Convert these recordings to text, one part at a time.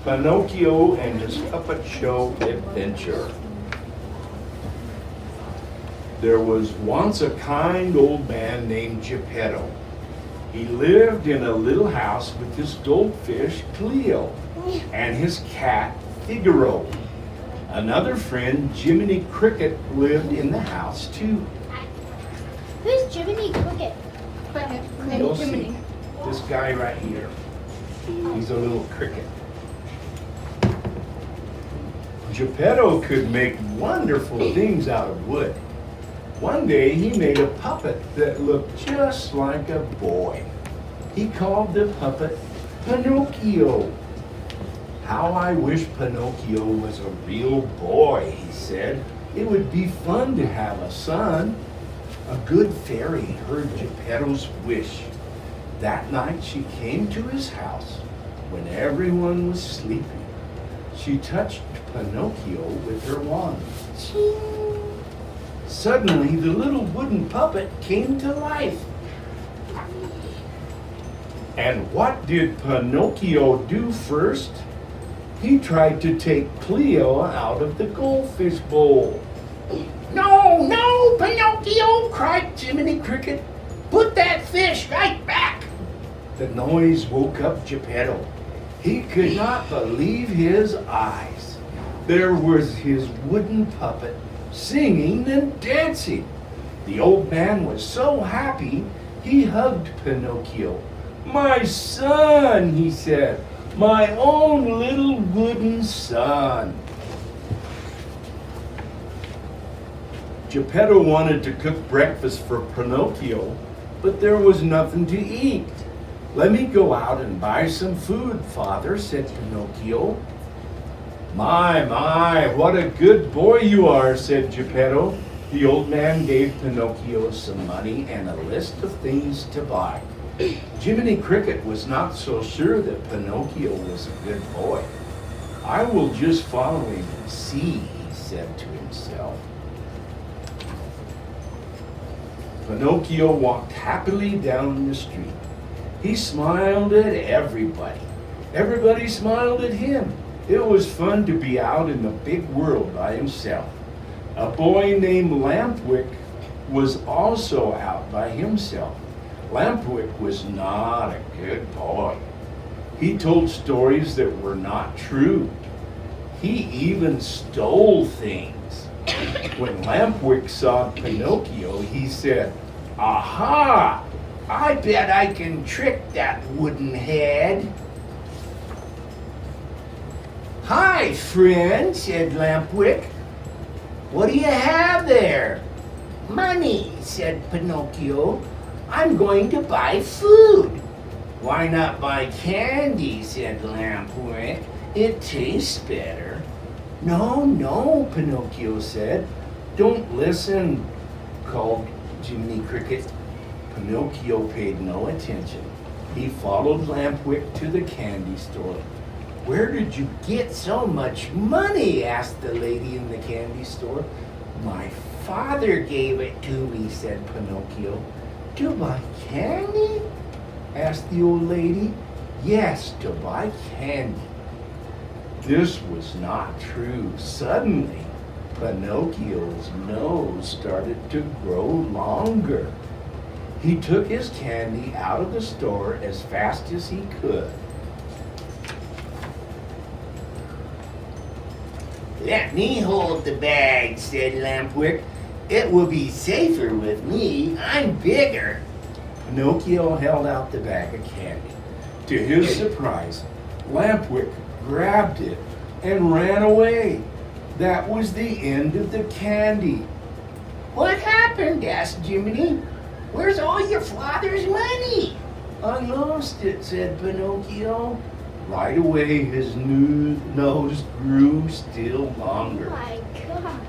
Pinocchio and his puppet show adventure. There was once a kind old man named Geppetto. He lived in a little house with his goldfish, Cleo, and his cat, Figaro. Another friend, Jiminy Cricket, lived in the house too. Who's Jiminy Cricket? You'll see. This guy right here. He's a little cricket. Geppetto could make wonderful things out of wood. One day he made a puppet that looked just like a boy. He called the puppet Pinocchio. How I wish Pinocchio was a real boy, he said. It would be fun to have a son. A good fairy heard Geppetto's wish. That night she came to his house when everyone was sleeping. She touched Pinocchio with her wand. Ching! Suddenly, the little wooden puppet came to life. And what did Pinocchio do first? He tried to take Cleo out of the goldfish bowl. "No, no, Pinocchio!" cried Jiminy Cricket. "Put that fish right back!" The noise woke up Geppetto. He could not believe his eyes. There was his wooden puppet singing and dancing. The old man was so happy, he hugged Pinocchio. "My son," he said, "my own little wooden son." Geppetto wanted to cook breakfast for Pinocchio, but there was nothing to eat. "Let me go out and buy some food, Father," said Pinocchio. My, what a good boy you are," said Geppetto. The old man gave Pinocchio some money and a list of things to buy. Jiminy Cricket was not so sure that Pinocchio was a good boy. "I will just follow him and see," he said to himself. Pinocchio walked happily down the street. He smiled at everybody. Everybody smiled at him. It was fun to be out in the big world by himself. A boy named Lampwick was also out by himself. Lampwick was not a good boy. He told stories that were not true. He even stole things. When Lampwick saw Pinocchio, he said, "Aha! I bet I can trick that wooden head." "Hi, friend," said Lampwick. "What do you have there?" "Money," said Pinocchio. "I'm going to buy food." "Why not buy candy?" said Lampwick. "It tastes better." "No, no," Pinocchio said. "Don't listen," called Jiminy Cricket. Pinocchio paid no attention. He followed Lampwick to the candy store. "Where did you get so much money?" asked the lady in the candy store. "My father gave it to me," said Pinocchio. "To buy candy?" asked the old lady. "Yes, to buy candy." This was not true. Suddenly, Pinocchio's nose started to grow longer. He took his candy out of the store as fast as he could. "Let me hold the bag," said Lampwick. "It will be safer with me. I'm bigger." Pinocchio held out the bag of candy. To his surprise, Lampwick grabbed it and ran away. That was the end of the candy. "What happened?" asked Jiminy. "Where's all your father's money?" "I lost it," said Pinocchio. Right away, his nose grew still longer. Oh my God.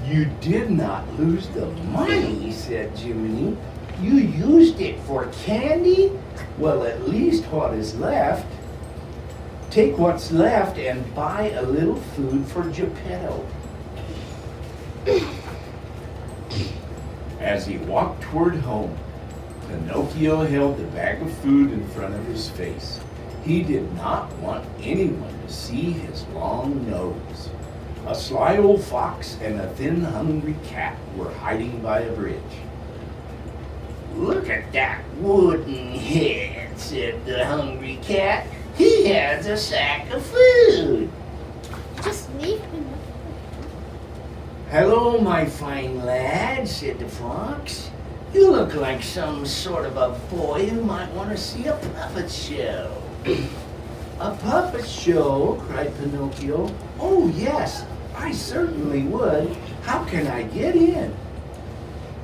"You did not lose the money," said Jiminy. "You used it for candy? Well, at least what is left. Take what's left and buy a little food for Geppetto." As he walked toward home, Pinocchio held the bag of food in front of his face. He did not want anyone to see his long nose. A sly old fox and a thin, hungry cat were hiding by a bridge. "Look at that wooden head," said the hungry cat. "He has a sack of food." Just leave him. "Hello, my fine lad," said the fox. "You look like some sort of a boy who might want to see a puppet show." "A puppet show?" cried Pinocchio. "Oh, yes, I certainly would. How can I get in?"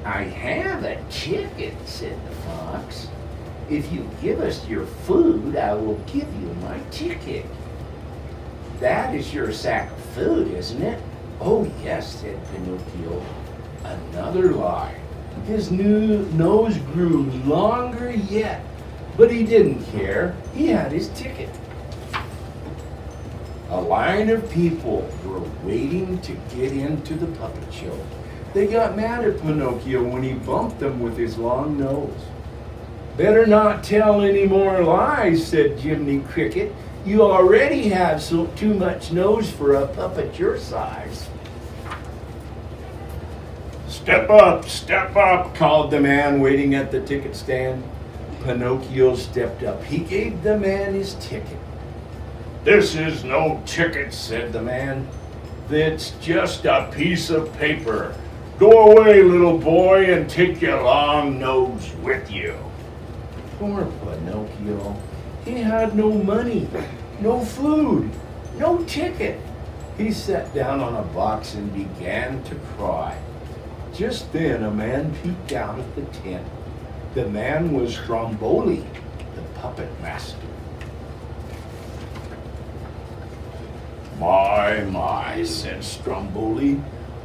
"I have a ticket," said the fox. "If you give us your food, I will give you my ticket." "That is your sack of food, isn't it?" "Oh, yes," said Pinocchio. Another lie. His new nose grew longer yet, but he didn't care. He had his ticket. A line of people were waiting to get into the puppet show. They got mad at Pinocchio when he bumped them with his long nose. "Better not tell any more lies," said Jiminy Cricket. "You already have too much nose for a puppet your size." Step up," called the man waiting at the ticket stand. Pinocchio stepped up. He gave the man his ticket. "This is no ticket," said the man. "It's just a piece of paper. Go away, little boy, and take your long nose with you." Poor Pinocchio. He had no money, no food, no ticket. He sat down on a box and began to cry. Just then a man peeked out of the tent. The man was Stromboli, the puppet master. My, said Stromboli,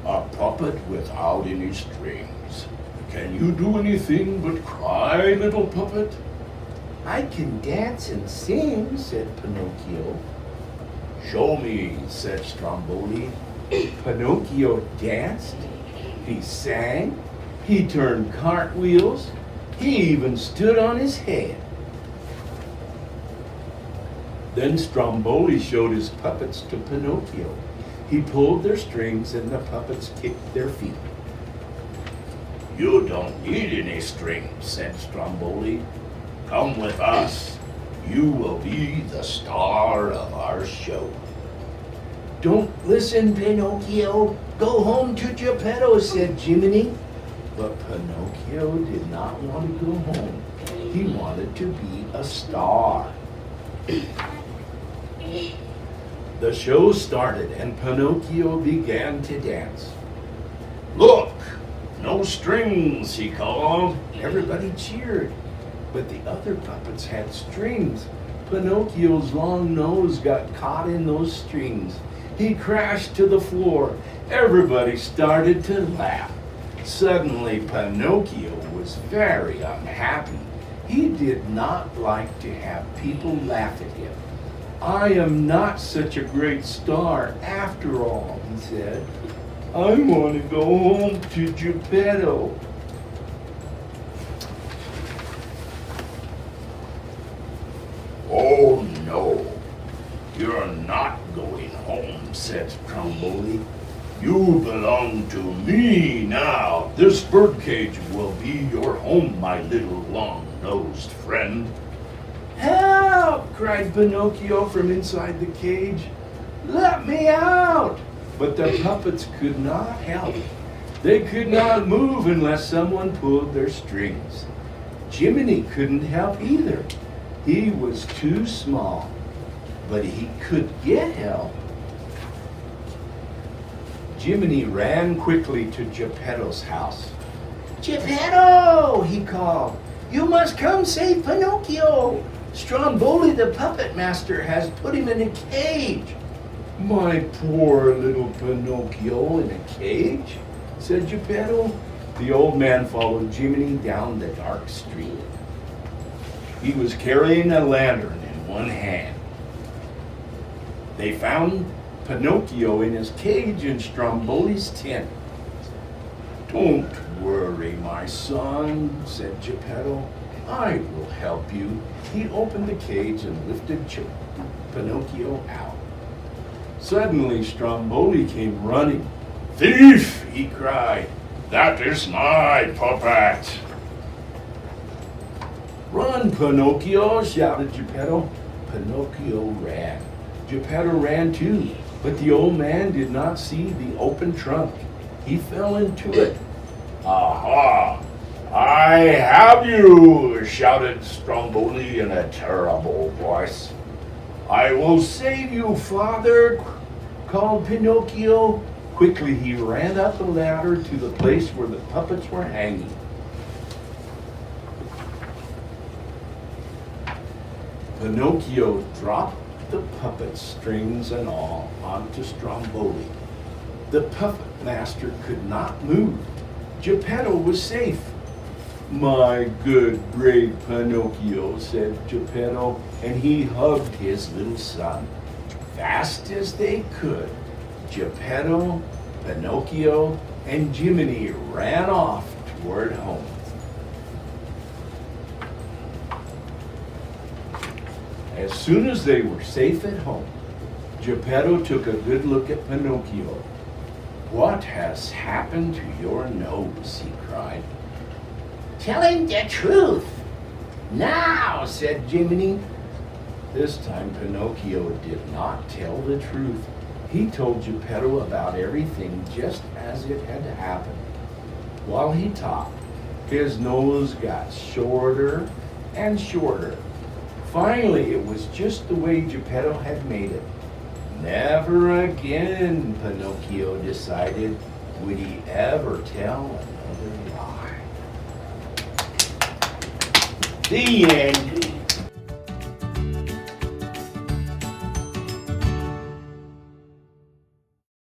"a puppet without any strings. Can you do anything but cry, little puppet?" "I can dance and sing," said Pinocchio. "Show me," said Stromboli. Pinocchio danced, he sang, he turned cartwheels, he even stood on his head. Then Stromboli showed his puppets to Pinocchio. He pulled their strings and the puppets kicked their feet. "You don't need any strings," said Stromboli. "Come with us. You will be the star of our show." "Don't listen, Pinocchio. Go home to Geppetto," said Jiminy. But Pinocchio did not want to go home. He wanted to be a star. The show started and Pinocchio began to dance. "Look, no strings," he called. Everybody cheered, but the other puppets had strings. Pinocchio's long nose got caught in those strings. He crashed to the floor. Everybody started to laugh. Suddenly, Pinocchio was very unhappy. He did not like to have people laugh at him. "I am not such a great star after all," he said. "I want to go home to Geppetto." "Oh no, you're not going home," said Stromboli. "You belong to me now. This birdcage will be your home, my little long-nosed friend." "Help!" cried Pinocchio from inside the cage. "Let me out!" But the puppets could not help. They could not move unless someone pulled their strings. Jiminy couldn't help either. He was too small, but he could get help. Jiminy ran quickly to Geppetto's house. "Geppetto!" he called. "You must come save Pinocchio. Stromboli the puppet master has put him in a cage." "My poor little Pinocchio in a cage?" said Geppetto. The old man followed Jiminy down the dark street. He was carrying a lantern in one hand. They found Pinocchio in his cage in Stromboli's tent. "Don't worry, my son," said Geppetto. I will help you. He opened the cage and lifted Pinocchio out. Suddenly, Stromboli came running. "Thief!" he cried. "That is my puppet!" "Run, Pinocchio!" shouted Geppetto. Pinocchio ran. Geppetto ran too, but the old man did not see the open trunk. He fell into it. "Aha! I have you!" shouted Stromboli in a terrible voice. "I will save you, father!" called Pinocchio. Quickly he ran up the ladder to the place where the puppets were hanging. Pinocchio dropped the puppet, strings and all, onto Stromboli. The puppet master could not move. Geppetto was safe. "My good, brave Pinocchio," said Geppetto, and he hugged his little son. Fast as they could, Geppetto, Pinocchio, and Jiminy ran off toward home. As soon as they were safe at home, Geppetto took a good look at Pinocchio. "What has happened to your nose?" he cried. "Telling the truth." "Now," said Jiminy. This time Pinocchio did not tell the truth. He told Geppetto about everything just as it had happened. While he talked, his nose got shorter and shorter. Finally, it was just the way Geppetto had made it. Never again, Pinocchio decided, would he ever tell another lie. The end.